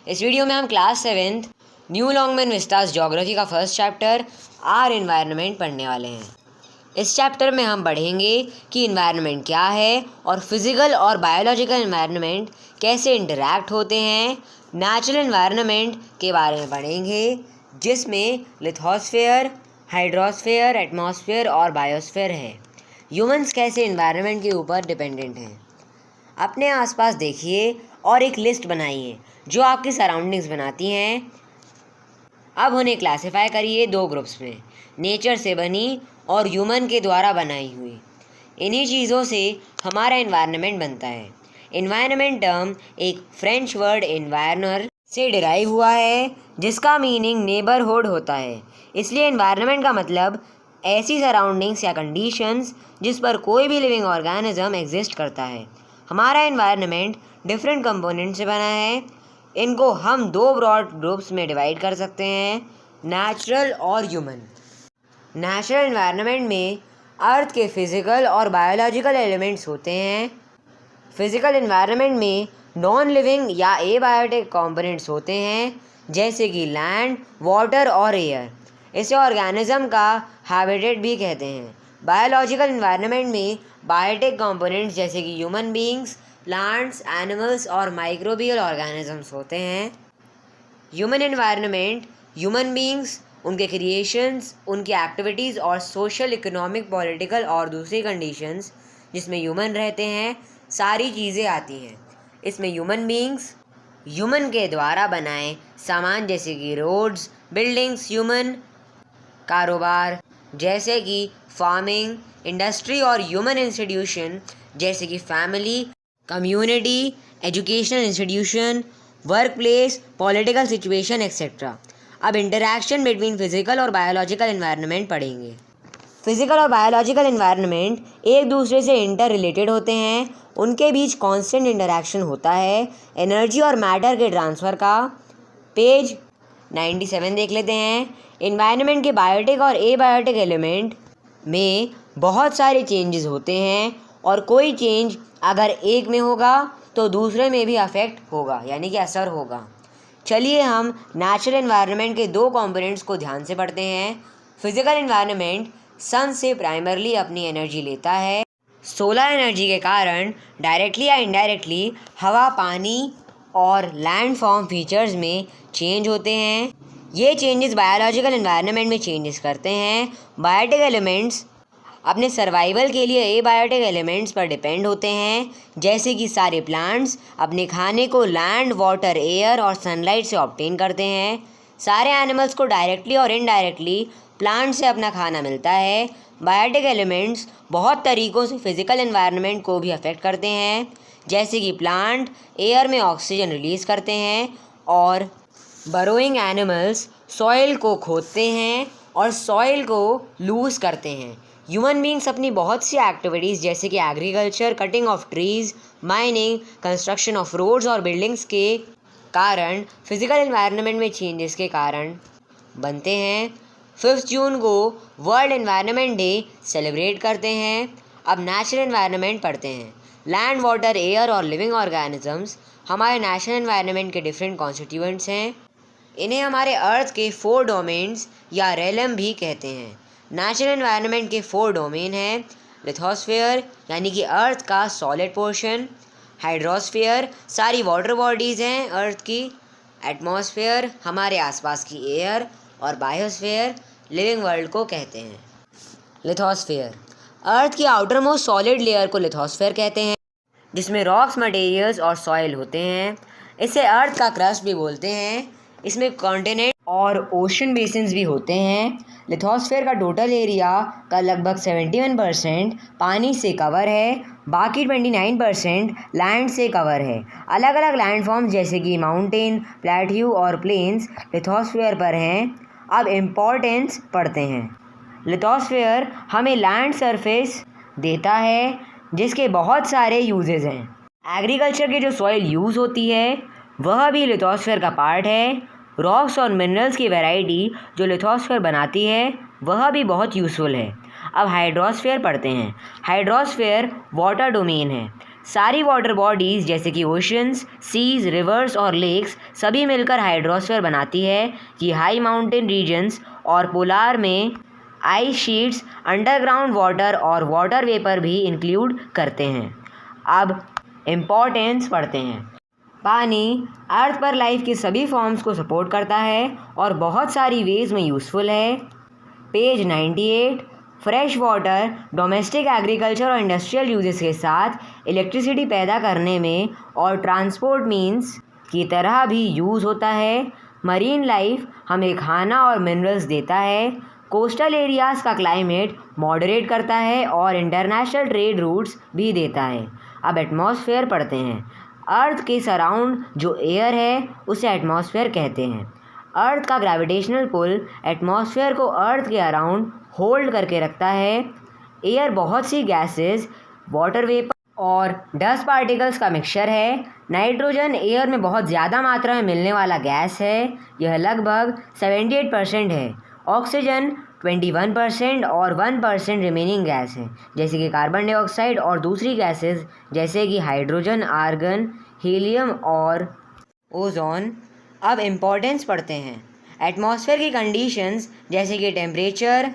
इस वीडियो में हम class 7th new Longman Vistas geography का फर्स्ट चैप्टर आर एनवायरनमेंट पढ़ने वाले हैं। इस चैप्टर में हम पढ़ेंगे कि इन्वायरमेंट क्या है और फिज़िकल और बायोलॉजिकल इन्वायरमेंट कैसे इंटरैक्ट होते हैं। नेचुरल इन्वायरमेंट के बारे में पढ़ेंगे जिसमें लिथोस्फेयर, हाइड्रोस्फेयर, एटमॉस्फेयर और बायोस्फेयर है। ह्यूमंस कैसे इन्वायरमेंट के ऊपर डिपेंडेंट हैं। अपने आसपास देखिए और एक लिस्ट बनाइए जो आपकी सराउंडिंग्स बनाती हैं। अब उन्हें क्लासिफाई करिए दो ग्रुप्स में, नेचर से बनी और ह्यूमन के द्वारा बनाई हुई। इन्हीं चीज़ों से हमारा इन्वायरमेंट बनता है। इन्वायरमेंट टर्म एक फ्रेंच वर्ड इन्वायरनर से डिराइव हुआ है जिसका मीनिंग नेबरहुड होता है। इसलिए इन्वायरमेंट का मतलब ऐसी सराउंडिंग्स या कंडीशंस जिस पर कोई भी लिविंग ऑर्गेनिज्म एग्जिस्ट करता है। हमारा इन्वायरमेंट डिफरेंट कंपोनेंट से बना है। इनको हम दो ब्रॉड ग्रुप्स में डिवाइड कर सकते हैं, नेचुरल और ह्यूमन। नेचुरल इन्वायरमेंट में अर्थ के फिज़िकल और बायोलॉजिकल एलिमेंट्स होते हैं। फिज़िकल इन्वायरमेंट में नॉन लिविंग या एबायोटिक कंपोनेंट्स होते हैं जैसे कि लैंड, वाटर और एयर। इसे ऑर्गेनिज्म का हैबिटेट भी कहते हैं। बायोलॉजिकल इन्वायरमेंट में बायोटिक कंपोनेंट्स जैसे कि ह्यूमन बीइंग्स, प्लांट्स, एनिमल्स और माइक्रोबियल ऑर्गेनिजम्स होते हैं। ह्यूमन इन्वायरमेंट ह्यूमन बीइंग्स, उनके क्रिएशंस, उनकी एक्टिविटीज़ और सोशल, इकोनॉमिक, पॉलिटिकल और दूसरी कंडीशंस जिसमें ह्यूमन रहते हैं, सारी चीज़ें आती हैं। इसमें ह्यूमन बीइंग्स ह्यूमन के द्वारा बनाए सामान जैसे कि रोड्स, बिल्डिंग्स, ह्यूमन कारोबार जैसे कि फार्मिंग, इंडस्ट्री और ह्यूमन इंस्टीट्यूशन जैसे कि family, community, educational institution, work place, political situation etcetera. अब इंटरैक्शन बिटवीन फिज़िकल और बायोलॉजिकल इन्वायरमेंट पढ़ेंगे। फिज़िकल और बायोलॉजिकल इन्वायरमेंट एक दूसरे से इंटर रिलेटेड होते हैं। उनके बीच कांस्टेंट इंटरैक्शन होता है एनर्जी और मैटर के ट्रांसफ़र का। पेज 97 देख लेते हैं। इन्वायरमेंट के बायोटिक और एबायोटिक एलिमेंट में बहुत सारे चेंजेस होते हैं और कोई चेंज अगर एक में होगा तो दूसरे में भी अफेक्ट होगा, यानी कि असर होगा। चलिए हम नेचुरल इन्वायरमेंट के दो कंपोनेंट्स को ध्यान से पढ़ते हैं। फिज़िकल इन्वायरमेंट सन से प्राइमरली अपनी एनर्जी लेता है। सोलर एनर्जी के कारण डायरेक्टली या इनडायरेक्टली हवा, पानी और लैंड फॉर्म फीचर्स में चेंज होते हैं। ये चेंजेस बायोलॉजिकल इन्वायरमेंट में चेंजेस करते हैं। बायोटिक एलिमेंट्स अपने सर्वाइवल के लिए एबायोटिक एलिमेंट्स पर डिपेंड होते हैं जैसे कि सारे प्लांट्स अपने खाने को लैंड, वाटर, एयर और सनलाइट से ऑब्टेन करते हैं। सारे एनिमल्स को डायरेक्टली और इनडायरेक्टली प्लांट से अपना खाना मिलता है। बायोटिक एलिमेंट्स बहुत तरीक़ों से फिज़िकल इन्वायरमेंट को भी अफेक्ट करते हैं जैसे कि प्लांट एयर में ऑक्सीजन रिलीज़ करते हैं और बरोइंग एनिमल्स सॉइल को खोदते हैं और सॉइल को लूज़ करते हैं। ह्यूमन बीइंग्स अपनी बहुत सी एक्टिविटीज़ जैसे कि agriculture, cutting of trees, mining, construction of roads और बिल्डिंग्स के कारण फिज़िकल इन्वायरमेंट में चेंजेस के कारण बनते हैं। 5 जून को वर्ल्ड एनवायरनमेंट डे सेलिब्रेट करते हैं। अब नेचुरल इन्वायरमेंट पढ़ते हैं। लैंड, वाटर, एयर और लिविंग ऑर्गेनिजम्स हमारे नेचुरल इन्वायरमेंट के डिफरेंट कॉन्स्टिट्यूएंट्स हैं। इन्हें हमारे अर्थ के 4 डोमेन्स या रेलम भी कहते हैं। नेचुरल इन्वायरमेंट के 4 डोमेन हैं। लिथोस्फेयर यानी कि अर्थ का सॉलिड पोर्शन, हाइड्रोस्फेयर सारी वाटर बॉडीज़ हैं अर्थ की, एटमॉस्फेयर हमारे आसपास की एयर और बायोस्फेयर लिविंग वर्ल्ड को कहते हैं। लिथोस्फेयर अर्थ की आउटर मोस्ट सॉलिड लेयर को लिथोस्फेयर कहते हैं जिसमें रॉक्स, मटेरियल्स और सॉइल होते हैं। इसे अर्थ का क्रस्ट भी बोलते हैं। इसमें कॉन्टिनेंट और ओशन बेसिन्स भी होते हैं। लिथोस्फेयर का टोटल एरिया का लगभग 71% पानी से कवर है, बाकी 29% लैंड से कवर है। अलग अलग लैंड फॉर्म्स जैसे कि माउंटेन, प्लेट्यू और प्लेन्स लिथोस्फेयर पर हैं। अब इम्पोर्टेंस पढ़ते हैं। लिथोस्फेयर हमें लैंड सरफेस देता है जिसके बहुत सारे यूजेस हैं। एग्रीकल्चर के जो सॉइल यूज़ होती है वह भी लिथोस्फेयर का पार्ट है। रॉक्स और मिनरल्स की वैरायटी जो लिथोस्फेयर बनाती है वह भी बहुत यूज़फुल है। अब हाइड्रोस्फेयर पढ़ते हैं। हाइड्रोस्फेयर वाटर डोमेन है। सारी वाटर बॉडीज़ जैसे कि ओशंस, सीज, रिवर्स और लेक्स सभी मिलकर हाइड्रोस्फीयर बनाती है। ये हाई माउंटेन रीजन्स और पोलार में आइस शीट्स, अंडरग्राउंड वाटर और वाटर वेपर भी इंक्लूड करते हैं। अब इम्पोर्टेंस पढ़ते हैं। पानी अर्थ पर लाइफ के सभी फॉर्म्स को सपोर्ट करता है और बहुत सारी वेज में यूज़फुल है। Page 98। Fresh water domestic agriculture और इंडस्ट्रियल यूजेस के साथ इलेक्ट्रिसिटी पैदा करने में और ट्रांसपोर्ट मीन्स की तरह भी यूज़ होता है। मरीन लाइफ हमें खाना और मिनरल्स देता है। कोस्टल एरियाज़ का क्लाइमेट मॉडरेट करता है और इंटरनेशनल ट्रेड रूट्स भी देता है। अब एटमॉस्फेयर पढ़ते हैं। अर्थ के सराउंड जो एयर है उसे एटमॉस्फेयर कहते हैं। अर्थ का ग्रेविटेशनल पुल एटमॉस्फेयर को अर्थ के अराउंड होल्ड करके रखता है। एयर बहुत सी गैसेस, वाटर वेपर और डस्ट पार्टिकल्स का मिक्सचर है। नाइट्रोजन एयर में बहुत ज़्यादा मात्रा में मिलने वाला गैस है, यह लगभग 78% है। ऑक्सीजन 21% और 1% रिमेनिंग गैस है, जैसे कि कार्बन डाइऑक्साइड और दूसरी गैसेस जैसे कि हाइड्रोजन, आर्गन, हीलियम और ओजोन। अब इम्पोर्टेंस पढ़ते हैं। एटमॉस्फेयर की कंडीशंस जैसे कि टेम्परेचर,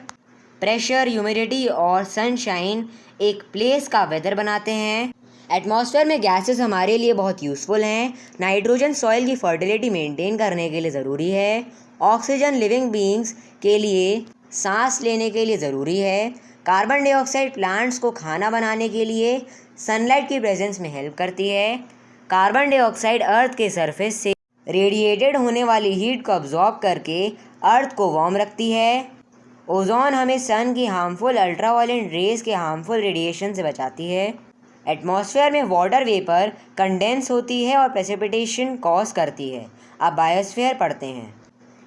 प्रेशर, ह्यूमिडिटी और सनशाइन एक प्लेस का वेदर बनाते हैं। एटमॉस्फेयर में गैसेस हमारे लिए बहुत यूज़फुल हैं। नाइट्रोजन सॉइल की फर्टिलिटी मेंटेन करने के लिए ज़रूरी है। ऑक्सीजन लिविंग बीइंग्स के लिए सांस लेने के लिए ज़रूरी है। कार्बन डाइऑक्साइड प्लांट्स को खाना बनाने के लिए सनलाइट की प्रेजेंस में हेल्प करती है। कार्बन डाइऑक्साइड अर्थ के सरफेस से रेडिएटेड होने वाली हीट को अब्जॉर्ब करके अर्थ को वार्म रखती है। ओजोन हमें सन की हार्मफुल अल्ट्रावायलेट रेज के हार्मफुल रेडिएशन से बचाती है। एटमॉस्फेयर में वाटर वेपर कंडेंस होती है और प्रेसिपिटेशन कॉज करती है। अब बायोस्फीयर पढ़ते हैं।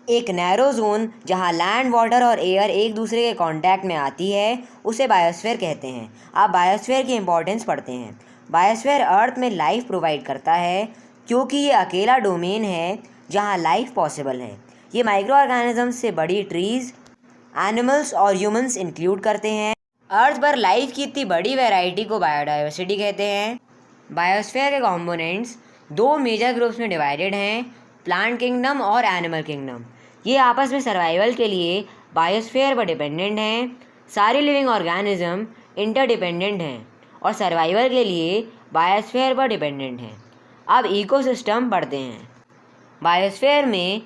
एक नैरो जोन जहां लैंड, वाटर और एयर एक दूसरे के कांटेक्ट में आती है उसे बायोस्फीयर कहते हैं। अब बायोस्फीयर की इंपॉर्टेंस पढ़ते हैं। बायोस्फीयर अर्थ में लाइफ प्रोवाइड करता है क्योंकि ये अकेला डोमेन है जहां लाइफ पॉसिबल है। ये माइक्रो ऑर्गेनिजम्स से बड़ी ट्रीज़, एनिमल्स और ह्यूमंस इंक्लूड करते हैं। अर्थ पर लाइफ की इतनी बड़ी वैरायटी को बायोडाइवर्सिटी कहते हैं। बायोस्फीयर के कंपोनेंट्स दो मेजर ग्रुप्स में डिवाइडेड हैं, प्लांट किंगडम और एनिमल किंगडम। ये आपस में सर्वाइवल के लिए बायोस्फीयर पर डिपेंडेंट हैं। सारी लिविंग ऑर्गेनिज्म इंटरडिपेंडेंट हैं और सर्वाइवल के लिए बायोस्फीयर पर डिपेंडेंट हैं। अब इकोसिस्टम पढ़ते हैं। बायोस्फीयर में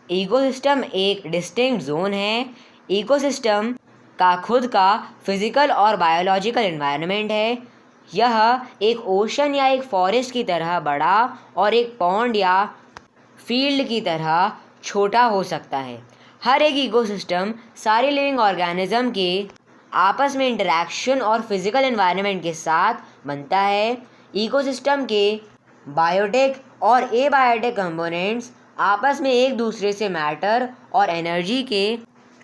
इकोसिस्टम एक डिस्टिंक्ट जोन है। इकोसिस्टम का खुद का फिजिकल और बायोलॉजिकल एनवायरनमेंट है। यह एक ओशन या एक फॉरेस्ट की तरह बड़ा और एक पॉन्ड या फील्ड की तरह छोटा हो सकता है। हर एक इकोसिस्टम सारे लिविंग ऑर्गेनिज्म के आपस में इंटरैक्शन और फिजिकल एनवायरनमेंट के साथ बनता है। इकोसिस्टम के बायोटिक और एबायोटिक कंपोनेंट्स आपस में एक दूसरे से मैटर और एनर्जी के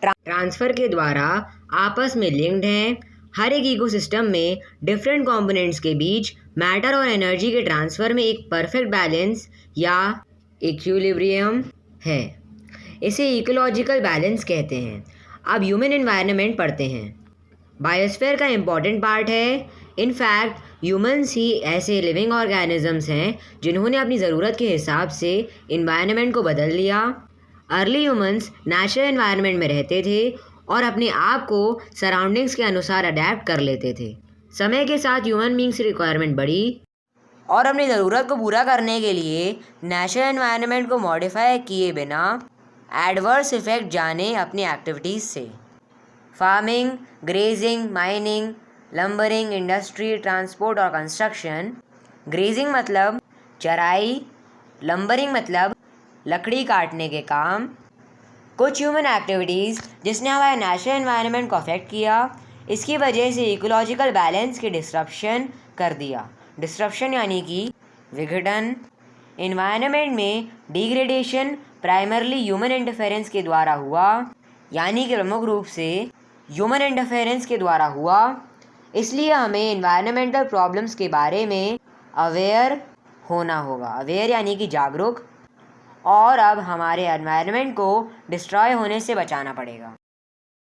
ट्रांसफ़र के द्वारा आपस में लिंक्ड हैं। हर एक इकोसिस्टम में डिफरेंट कंपोनेंट्स के बीच मैटर और एनर्जी के ट्रांसफ़र में एक परफेक्ट बैलेंस या इक्विलिब्रियम है। इसे इकोलॉजिकल बैलेंस कहते हैं। अब ह्यूमन एनवायरनमेंट पढ़ते हैं। बायोस्फीयर का इम्पॉर्टेंट पार्ट है। इनफैक्ट ह्यूमंस ही ऐसे लिविंग ऑर्गेनिजम्स हैं जिन्होंने अपनी ज़रूरत के हिसाब से इन्वायरनमेंट को बदल लिया। अर्ली ह्यूमंस नेचुरल एनवायरनमेंट में रहते थे और अपने आप को सराउंडिंग्स के अनुसार अडेप्ट कर लेते थे। समय के साथ ह्यूमन बींग्स की रिक्वायरमेंट बढ़ी और अपनी ज़रूरत को पूरा करने के लिए नेचुरल एनवायरनमेंट को मॉडिफाई किए बिना एडवर्स इफ़ेक्ट जाने अपनी एक्टिविटीज़ से। Farming, grazing, mining, lumbering, industry, transport और कंस्ट्रक्शन। ग्रेजिंग मतलब चराई, लंबरिंग मतलब लकड़ी काटने के काम। कुछ ह्यूमन एक्टिविटीज़ जिसने हमारे नेचुरल एनवायरनमेंट को अफेक्ट किया, इसकी वजह से इकोलॉजिकल बैलेंस की डिस्ट्रप्शन कर दिया। डिस्ट्रप्शन यानी कि विघटन। एनवायरनमेंट में डिग्रेडेशन प्राइमरली ह्यूमन इंटरफेरेंस के द्वारा हुआ, यानी कि प्रमुख रूप से ह्यूमन इंटरफेरेंस के द्वारा हुआ। इसलिए हमें एनवायरनमेंटल प्रॉब्लम्स के बारे में अवेयर होना होगा। अवेयर यानी कि जागरूक। और अब हमारे एनवायरनमेंट को डिस्ट्रॉय होने से बचाना पड़ेगा।